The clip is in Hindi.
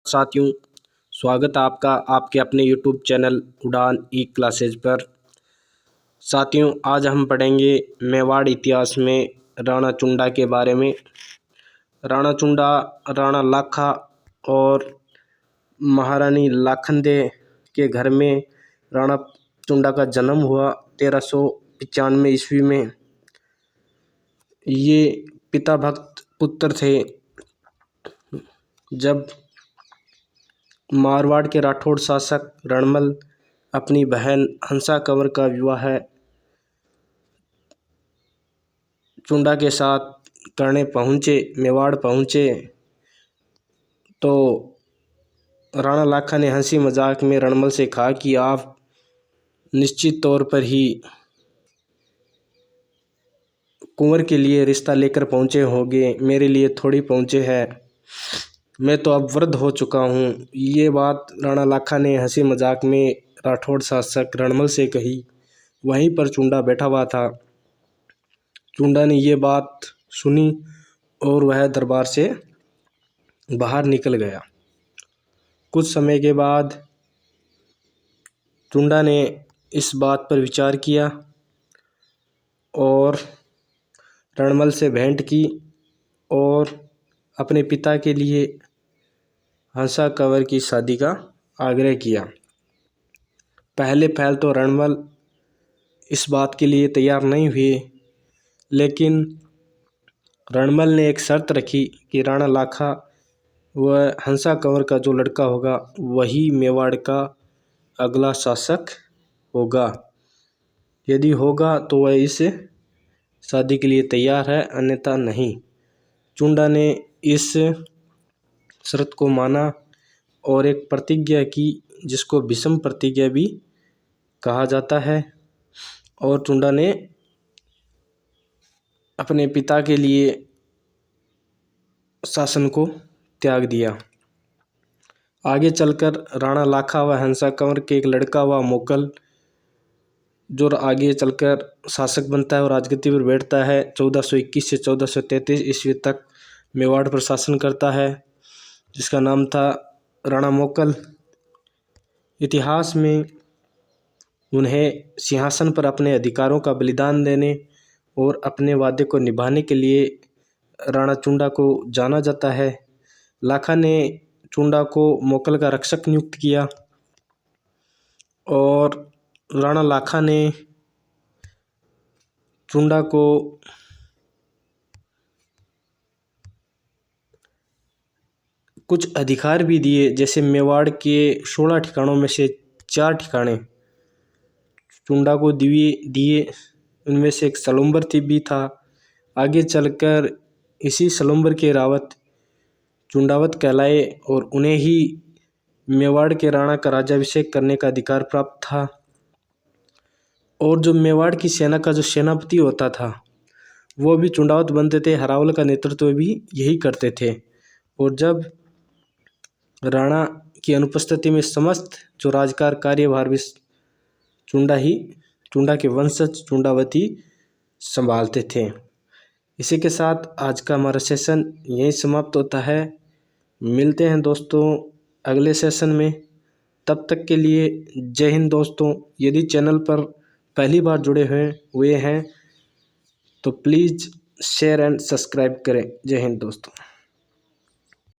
साथियों, स्वागत है आपका आपके अपने यूट्यूब चैनल उड़ान ई क्लासेज पर। साथियों, आज हम पढ़ेंगे मेवाड़ इतिहास में राणा चुंडा के बारे में। राणा चुंडा राणा लाखा और महारानी लाखनदे के घर में राणा चुंडा का जन्म हुआ 1395 ईस्वी में। ये पिता भक्त पुत्र थे। जब मारवाड़ के राठौड़ शासक रणमल अपनी बहन हंसा कंवर का विवाह चुंडा के साथ करने मेवाड़ पहुँचे तो राणा लाखा ने हंसी मजाक में रणमल से कहा कि आप निश्चित तौर पर ही कुंवर के लिए रिश्ता लेकर पहुँचे होंगे, मेरे लिए थोड़ी पहुँचे हैं, मैं तो अब वृद्ध हो चुका हूँ। ये बात राणा लाखा ने हंसी मजाक में राठौड़ शासक रणमल से कही। वहीं पर चुंडा बैठा हुआ था। चुंडा ने ये बात सुनी और वह दरबार से बाहर निकल गया। कुछ समय के बाद चुंडा ने इस बात पर विचार किया और रणमल से भेंट की और अपने पिता के लिए हंसा कंवर की शादी का आग्रह किया। पहले तो रणमल इस बात के लिए तैयार नहीं हुए, लेकिन रणमल ने एक शर्त रखी कि राणा लाखा व हंसा कंवर का जो लड़का होगा वही मेवाड़ का अगला शासक होगा। यदि होगा तो वह इस शादी के लिए तैयार है, अन्यथा नहीं। चुंडा ने इस शर्त को माना और एक प्रतिज्ञा की जिसको भीष्म प्रतिज्ञा भी कहा जाता है, और चुंडा ने अपने पिता के लिए शासन को त्याग दिया। आगे चलकर राणा लाखा व हंसा कंवर के एक लड़का हुआ मोकल, जो आगे चलकर शासक बनता है और राजगद्दी पर बैठता है। 1421 से 1433 ईस्वी तक मेवाड़ पर शासन करता है, जिसका नाम था राणा मोकल। इतिहास में उन्हें सिंहासन पर अपने अधिकारों का बलिदान देने और अपने वादे को निभाने के लिए राणा चुंडा को जाना जाता है। लाखा ने चुंडा को मोकल का रक्षक नियुक्त किया और राणा लाखा ने चुंडा को कुछ अधिकार भी दिए, जैसे मेवाड़ के 16 ठिकानों में से 4 ठिकाने चुंडा को दिए। उनमें से एक सलुम्बर भी था। आगे चलकर इसी सलुम्बर के रावत चुंडावत कहलाए और उन्हें ही मेवाड़ के राणा का राज्याभिषेक करने का अधिकार प्राप्त था। और जो मेवाड़ की सेना का जो सेनापति होता था वो भी चुंडावत बनते थे। हरावल का नेतृत्व भी यही करते थे। और जब राणा की अनुपस्थिति में समस्त जो राजकार कार्यभार भी चुंडा के वंशज चुंडावती संभालते थे। इसी के साथ आज का हमारा सेशन यहीं समाप्त होता है। मिलते हैं दोस्तों अगले सेशन में। तब तक के लिए जय हिंद दोस्तों। यदि चैनल पर पहली बार जुड़े हुए हैं तो प्लीज़ शेयर एंड सब्सक्राइब करें। जय हिंद दोस्तों।